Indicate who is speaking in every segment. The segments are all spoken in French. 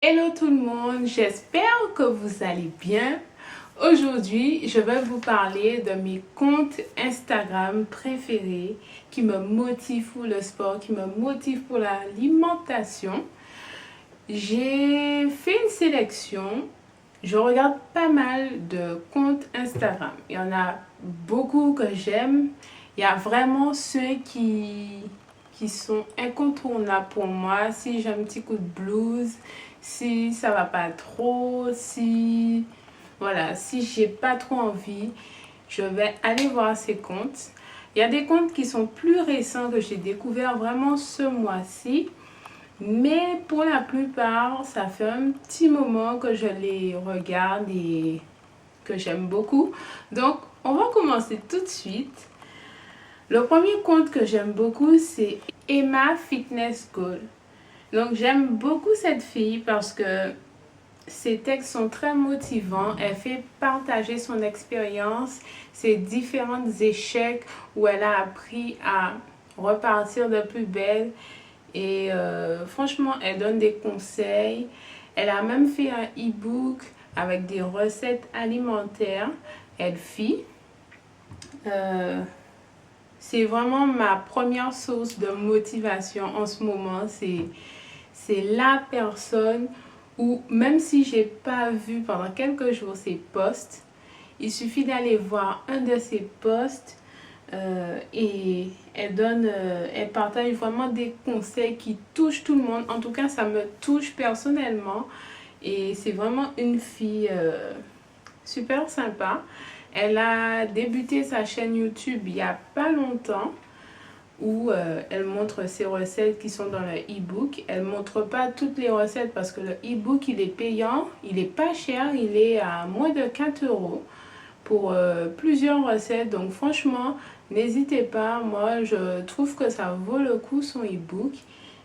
Speaker 1: Hello tout le monde, j'espère que vous allez bien. Aujourd'hui, je vais vous parler de mes comptes Instagram préférés qui me motivent pour le sport, qui me motivent pour l'alimentation. J'ai fait une sélection. Je regarde pas mal de comptes Instagram. Il y en a beaucoup que j'aime. Il y a vraiment ceux qui sont incontournables pour moi. Si j'ai un petit coup de blues, si ça va pas trop, si voilà, si j'ai pas trop envie, je vais aller voir ces comptes. Il y a des comptes qui sont plus récents que j'ai découvert vraiment ce mois-ci. Mais pour la plupart, ça fait un petit moment que je les regarde et que j'aime beaucoup. Donc, on va commencer tout de suite. Le premier compte que j'aime beaucoup, c'est Emma Fitness Goal. Donc, j'aime beaucoup cette fille parce que ses textes sont très motivants. Elle fait partager son expérience, ses différents échecs où elle a appris à repartir de plus belle. Et franchement, elle donne des conseils. Elle a même fait un e-book avec des recettes alimentaires. Elle fit. Euh, c'est vraiment ma première source de motivation en ce moment. C'est la personne où, même si j'ai pas vu pendant quelques jours ses posts, il suffit d'aller voir un de ses posts et elle partage vraiment des conseils qui touchent tout le monde. En tout cas, ça me touche personnellement. Et c'est vraiment une fille super sympa. Elle a débuté sa chaîne YouTube il n'y a pas longtemps où elle montre ses recettes qui sont dans le e-book. Elle ne montre pas toutes les recettes parce que le e-book il est payant, il n'est pas cher, il est à moins de 4 euros pour plusieurs recettes. Donc franchement, n'hésitez pas, moi je trouve que ça vaut le coup son e-book.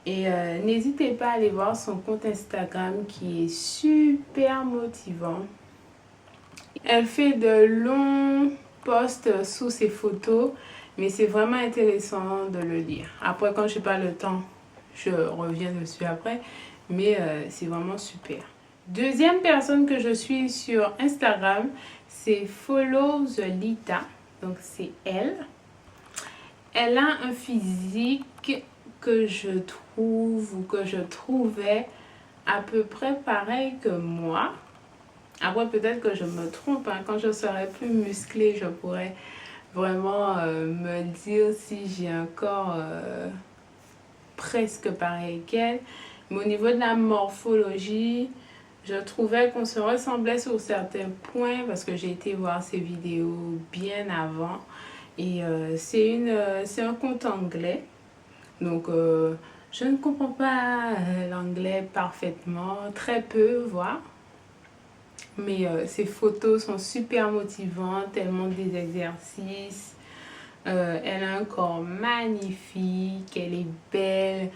Speaker 1: Et n'hésitez pas à aller voir son compte Instagram qui est super motivant. Elle fait de longs posts sous ses photos, mais c'est vraiment intéressant de le lire. Après, quand je n'ai pas le temps, je reviens dessus après, mais c'est vraiment super. Deuxième personne que je suis sur Instagram, c'est Follow the Lita. Donc c'est elle. Elle a un physique que je trouve ou que je trouvais à peu près pareil que moi. Après, peut-être que je me trompe. Hein. Quand je serai plus musclée, je pourrais vraiment me dire si j'ai un corps presque pareil qu'elle. Mais au niveau de la morphologie, je trouvais qu'on se ressemblait sur certains points parce que j'ai été voir ses vidéos bien avant. Et c'est un compte anglais. Donc, je ne comprends pas l'anglais parfaitement, très peu, voire. Mais ses photos sont super motivantes, elle montre des exercices. Elle a un corps magnifique, elle est belle.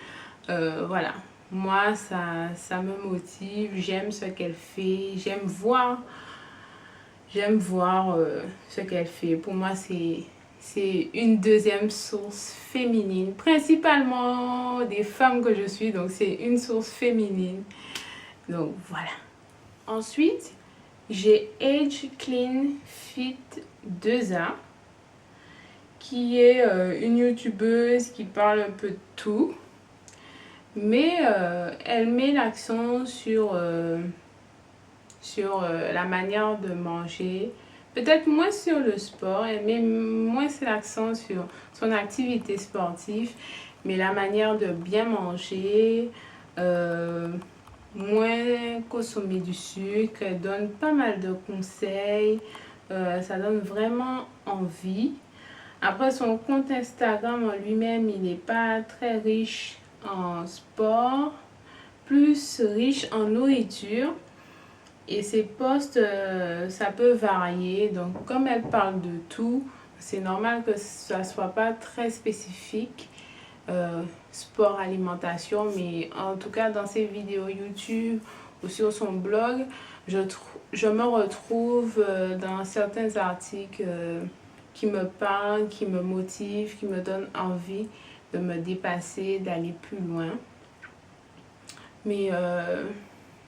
Speaker 1: Voilà, moi ça me motive, j'aime ce qu'elle fait, j'aime voir ce qu'elle fait. Pour moi c'est une deuxième source féminine, principalement des femmes que je suis, donc c'est une source féminine. Donc voilà. Ensuite, j'ai Age Clean Fit 2A qui est une youtubeuse qui parle un peu de tout. Mais elle met l'accent sur la manière de manger. Peut-être moins sur le sport, elle met moins l'accent sur son activité sportive, mais la manière de bien manger, moins consommer du sucre. Elle donne pas mal de conseils, ça donne vraiment envie. Après, son compte Instagram en lui-même, il n'est pas très riche en sport, plus riche en nourriture. Et ses posts, ça peut varier. Donc, comme elle parle de tout, c'est normal que ça ne soit pas très spécifique, sport, alimentation. Mais en tout cas, dans ses vidéos YouTube ou sur son blog, je me retrouve dans certains articles qui me parlent, qui me motivent, qui me donnent envie de me dépasser, d'aller plus loin. Mais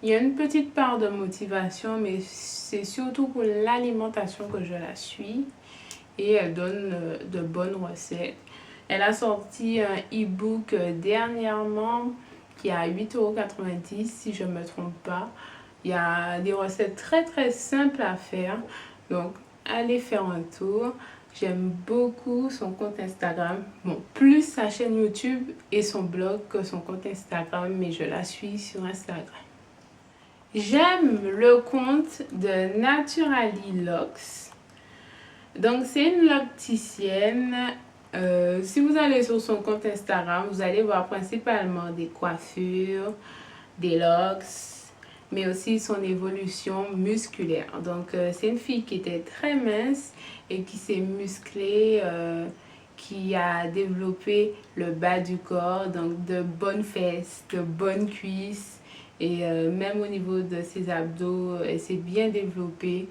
Speaker 1: Il y a une petite part de motivation, mais c'est surtout pour l'alimentation que je la suis. Et elle donne de bonnes recettes. Elle a sorti un e-book dernièrement qui est à 8,90 € si je ne me trompe pas. Il y a des recettes très très simples à faire. Donc allez faire un tour. J'aime beaucoup son compte Instagram. Bon, plus sa chaîne YouTube et son blog que son compte Instagram, mais je la suis sur Instagram. J'aime le compte de Naturally Locks. Donc, c'est une locticienne. Si vous allez sur son compte Instagram, vous allez voir principalement des coiffures, des locks, mais aussi son évolution musculaire. Donc, c'est une fille qui était très mince et qui s'est musclée, qui a développé le bas du corps, donc de bonnes fesses, de bonnes cuisses. Et même au niveau de ses abdos, elle s'est bien développée.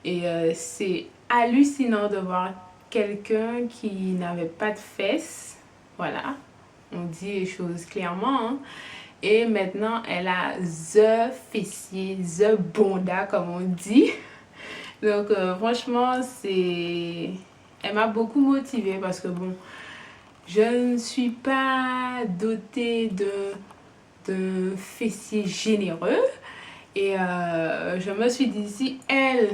Speaker 1: Et c'est hallucinant de voir quelqu'un qui n'avait pas de fesses. Voilà, on dit les choses clairement. Hein. Et maintenant, elle a the fessier, the bonda, comme on dit. Donc, franchement, elle m'a beaucoup motivée parce que, bon, je ne suis pas dotée de fessier généreux. Et je me suis dit, si elle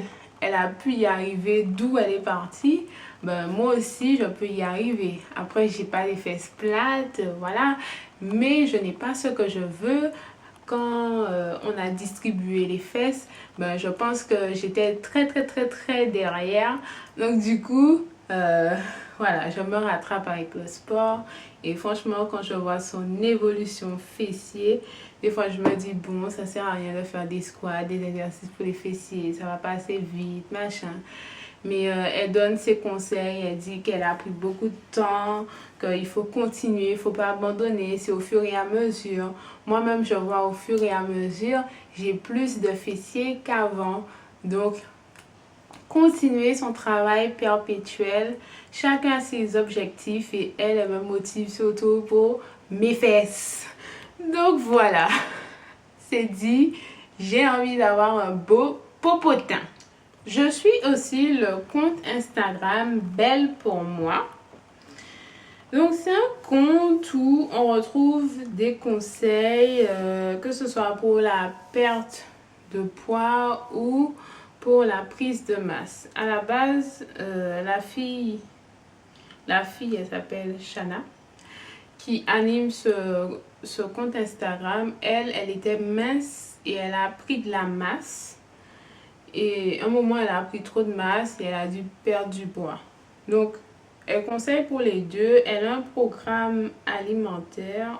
Speaker 1: a pu y arriver d'où elle est partie, ben moi aussi je peux y arriver. Après, j'ai pas les fesses plates, voilà, mais je n'ai pas ce que je veux. Quand on a distribué les fesses, ben je pense que j'étais très très très très derrière. Donc du coup, voilà, je me rattrape avec le sport. Et franchement, quand je vois son évolution fessier, des fois je me dis, bon, ça sert à rien de faire des squats, des exercices pour les fessiers, ça va pas assez vite, machin. Mais elle donne ses conseils, elle dit qu'elle a pris beaucoup de temps, qu'il faut continuer, il ne faut pas abandonner, c'est au fur et à mesure. Moi-même, je vois au fur et à mesure, j'ai plus de fessiers qu'avant. Donc, continuer son travail perpétuel. Chacun a ses objectifs et elle me motive surtout pour mes fesses. Donc voilà, c'est dit, j'ai envie d'avoir un beau popotin. Je suis aussi le compte Instagram Belle pour moi. Donc c'est un compte où on retrouve des conseils, que ce soit pour la perte de poids ou pour la prise de masse. À la base, la fille, elle s'appelle Shana, qui anime ce compte Instagram. Elle était mince et elle a pris de la masse. Et à un moment, elle a pris trop de masse et elle a dû perdre du poids. Donc, elle conseille pour les deux. Elle a un programme alimentaire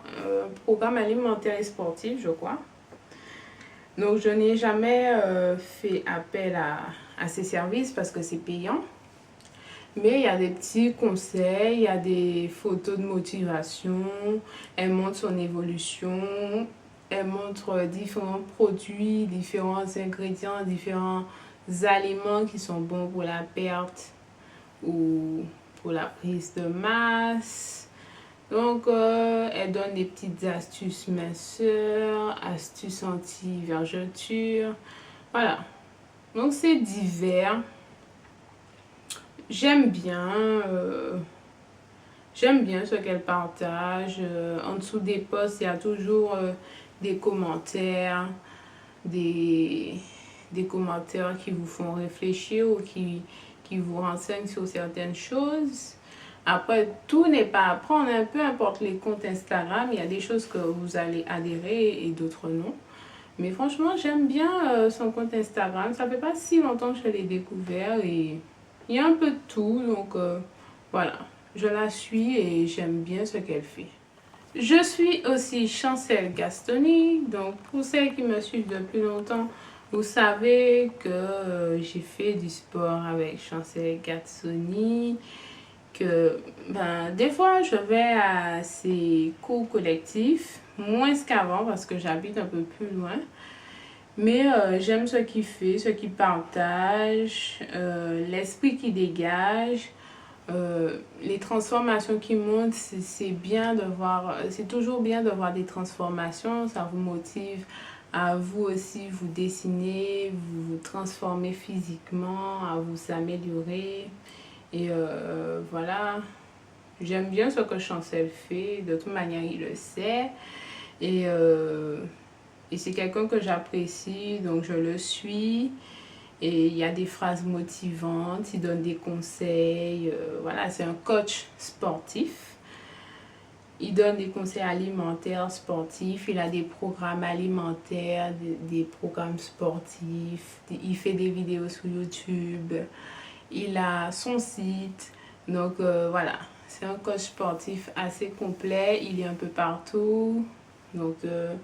Speaker 1: et sportif, je crois. Donc, je n'ai jamais fait appel à ces services parce que c'est payant. Mais il y a des petits conseils, il y a des photos de motivation. Elle montre son évolution. Elle montre différents produits, différents ingrédients, différents aliments qui sont bons pour la perte ou pour la prise de masse. Donc, elle donne des petites astuces minceur, astuces anti-vergeture. Voilà. Donc, c'est divers. J'aime bien. J'aime bien ce qu'elle partage. En dessous des posts, il y a toujours des commentaires, des commentaires qui vous font réfléchir ou qui vous renseignent sur certaines choses. Après, tout n'est pas à prendre, hein. Peu importe les comptes Instagram, il y a des choses que vous allez adhérer et d'autres non. Mais franchement, j'aime bien son compte Instagram. Ça fait pas si longtemps que je l'ai découvert et il y a un peu de tout. Donc voilà, je la suis et j'aime bien ce qu'elle fait. Je suis aussi Chancel Gastoni. Donc pour celles qui me suivent depuis longtemps, vous savez que j'ai fait du sport avec Chancel Gastoni. Que des fois je vais à ces cours collectifs, moins qu'avant parce que j'habite un peu plus loin. Mais j'aime ce qu'il fait, ce qu'il partage, l'esprit qu'il dégage, les transformations qu'il montre. C'est bien de voir, c'est toujours bien de voir des transformations, ça vous motive à vous aussi vous dessiner, vous transformer physiquement, à vous améliorer. Et voilà, j'aime bien ce que Chancel fait, de toute manière il le sait. Et, et c'est quelqu'un que j'apprécie, donc je le suis. Et il y a des phrases motivantes, il donne des conseils. Voilà, c'est un coach sportif. Il donne des conseils alimentaires, sportifs. Il a des programmes alimentaires, des programmes sportifs. Il fait des vidéos sur YouTube. Il a son site. Donc voilà, c'est un coach sportif assez complet. Il est un peu partout. Donc je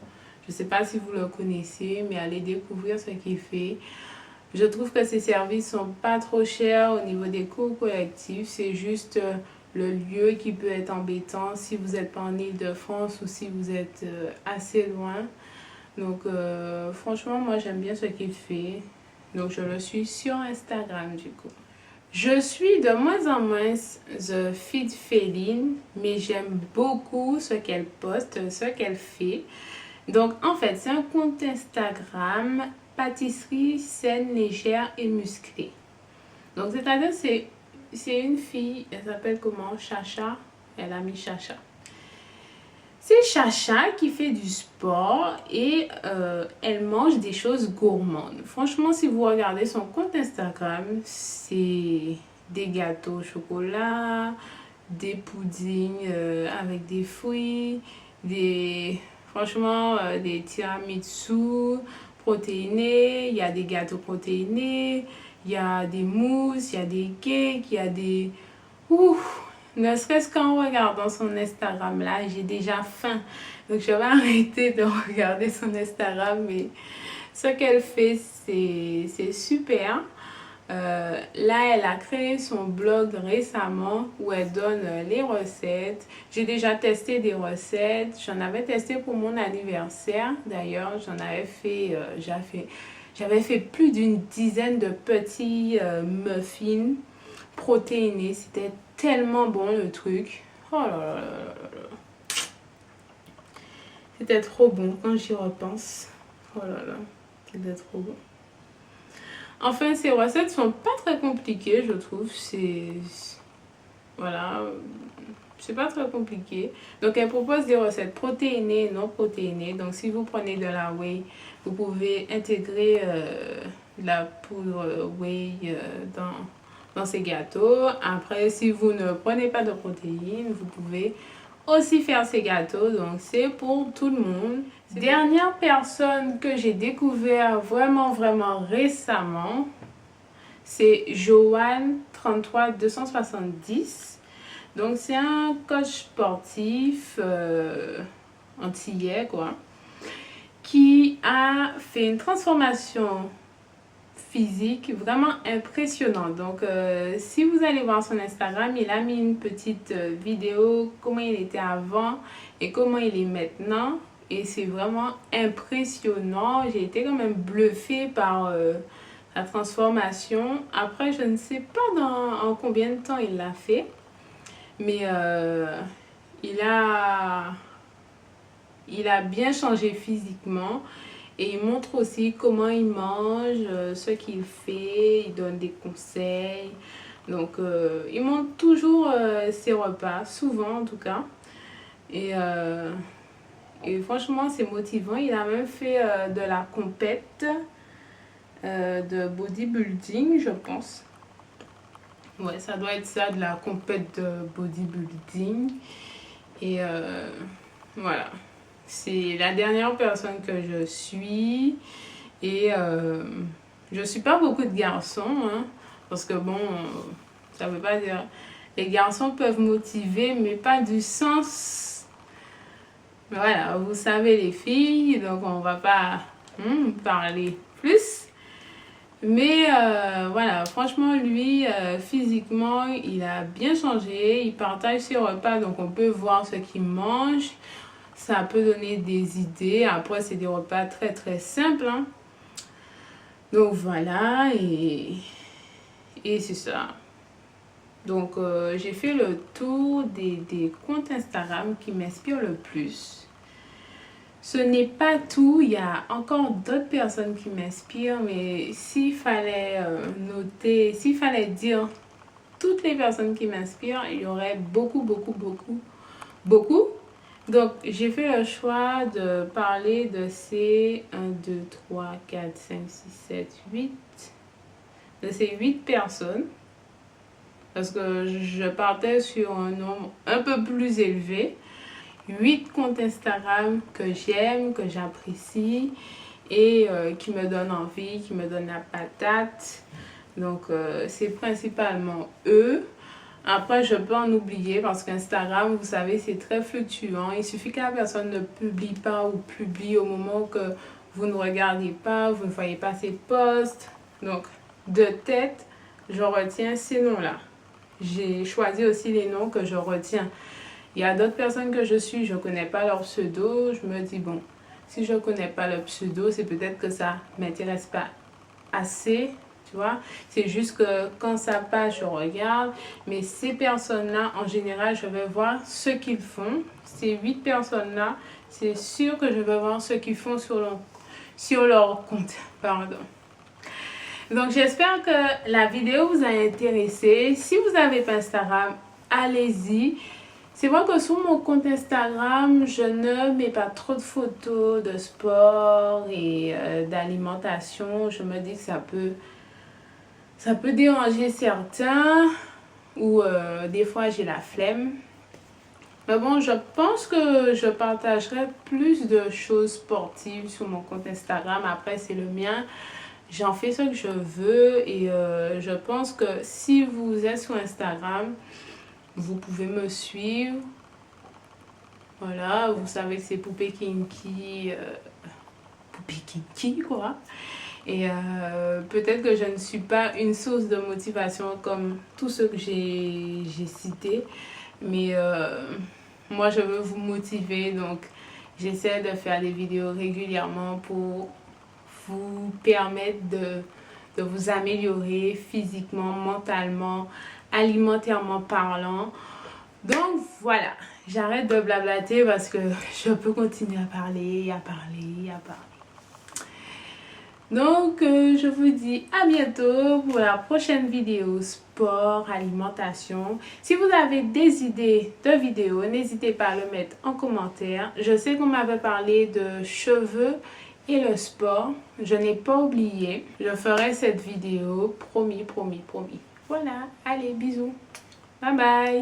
Speaker 1: ne sais pas si vous le connaissez, mais allez découvrir ce qu'il fait. Je trouve que ces services sont pas trop chers au niveau des coûts collectifs. C'est juste le lieu qui peut être embêtant si vous n'êtes pas en Île-de-France ou si vous êtes assez loin. Donc franchement, moi j'aime bien ce qu'il fait. Donc je le suis sur Instagram du coup. Je suis de moins en moins The Fit Féline, mais j'aime beaucoup ce qu'elle poste, ce qu'elle fait. Donc en fait, c'est un compte Instagram pâtisserie saine, légère et musclée. Donc c'est-à-dire c'est une fille, elle s'appelle comment? Chacha. Elle a mis Chacha. C'est Chacha qui fait du sport et elle mange des choses gourmandes. Franchement, si vous regardez son compte Instagram, c'est des gâteaux au chocolat, des puddings avec des fruits, franchement, des tiramisu protéinés, il y a des gâteaux protéinés, il y a des mousses, il y a des cakes, il y a des... Ouf, ne serait-ce qu'en regardant son Instagram là, j'ai déjà faim. Donc je vais arrêter de regarder son Instagram, mais ce qu'elle fait, c'est super. Là, elle a créé son blog récemment où elle donne les recettes. J'ai déjà testé des recettes. J'en avais testé pour mon anniversaire. D'ailleurs, j'avais fait plus d'une dizaine de petits muffins protéinés. C'était tellement bon le truc. Oh là là là là là. C'était trop bon quand j'y repense. Oh là là, c'était trop bon. Enfin, ces recettes sont pas très compliquées, je trouve. Voilà, c'est pas très compliqué. Donc, elle propose des recettes protéinées et non protéinées. Donc, si vous prenez de la whey, vous pouvez intégrer de la poudre whey dans ces gâteaux. Après, si vous ne prenez pas de protéines, vous pouvez aussi faire ces gâteaux. Donc, c'est pour tout le monde. Dernière personne que j'ai découvert vraiment récemment, c'est Joanne 33270. Donc c'est un coach sportif antillais quoi, qui a fait une transformation physique vraiment impressionnante. Donc si vous allez voir son Instagram, il a mis une petite vidéo comment il était avant et comment il est maintenant. Et c'est vraiment impressionnant. J'ai été quand même bluffée par la transformation. Après, je ne sais pas en combien de temps il l'a fait. Mais il a bien changé physiquement. Et il montre aussi comment il mange, ce qu'il fait. Il donne des conseils. Donc, il montre toujours ses repas, souvent en tout cas. Et franchement, c'est motivant. Il a même fait de la compète de bodybuilding, je pense. Ouais, ça doit être ça, de la compète de bodybuilding. Et voilà. C'est la dernière personne que je suis. Et je suis pas beaucoup de garçons, hein, parce que bon, ça veut pas dire... Les garçons peuvent motiver, mais pas du sens... Voilà, vous savez les filles, donc on va pas parler plus. Mais voilà, franchement, lui, physiquement, il a bien changé. Il partage ses repas, donc on peut voir ce qu'il mange. Ça peut donner des idées. Après, c'est des repas très simples. Hein. Donc voilà, et c'est ça. Donc j'ai fait le tour des comptes Instagram qui m'inspirent le plus. ce n'est pas tout, il y a encore d'autres personnes qui m'inspirent, mais s'il fallait noter, s'il fallait dire toutes les personnes qui m'inspirent, il y aurait beaucoup. Donc, j'ai fait le choix de parler de ces 1, 2, 3, 4, 5, 6, 7, 8, de ces 8 personnes. Parce que je partais sur un nombre un peu plus élevé. 8 comptes Instagram que j'aime, que j'apprécie et qui me donnent envie, qui me donnent la patate. Donc, c'est principalement eux. Après, je peux en oublier parce qu'Instagram, vous savez, c'est très fluctuant. Il suffit que la personne ne publie pas ou publie au moment que vous ne regardez pas, vous ne voyez pas ses posts. Donc, de tête, je retiens ces noms-là. J'ai choisi aussi les noms que je retiens. Il y a d'autres personnes que je suis, je ne connais pas leur pseudo. Je me dis, bon, si je ne connais pas leur pseudo, c'est peut-être que ça ne m'intéresse pas assez, tu vois. C'est juste que quand ça passe, je regarde. Mais ces personnes-là, en général, je vais voir ce qu'ils font. Ces 8 personnes-là, c'est sûr que je vais voir ce qu'ils font sur leur compte. Pardon. Donc, j'espère que la vidéo vous a intéressé. Si vous n'avez pas Instagram, allez-y. C'est vrai que sur mon compte Instagram, je ne mets pas trop de photos de sport et d'alimentation. Je me dis que ça peut déranger certains ou des fois j'ai la flemme. Mais bon, je pense que je partagerai plus de choses sportives sur mon compte Instagram. Après, c'est le mien. J'en fais ce que je veux et je pense que si vous êtes sur Instagram, vous pouvez me suivre. Voilà, vous savez que c'est Poupée Kinky, quoi. Et peut-être que je ne suis pas une source de motivation comme tous ceux que j'ai cités. Mais moi, je veux vous motiver. Donc, j'essaie de faire des vidéos régulièrement pour vous permettre de vous améliorer physiquement, mentalement, alimentairement parlant. Donc voilà, j'arrête de blablater parce que je peux continuer à parler. Donc je vous dis à bientôt pour la prochaine vidéo sport, alimentation. Si vous avez des idées de vidéos, n'hésitez pas à le mettre en commentaire. Je sais qu'on m'avait parlé de cheveux et le sport. Je n'ai pas oublié. Je ferai cette vidéo, promis. Voilà, allez, bisous. Bye bye.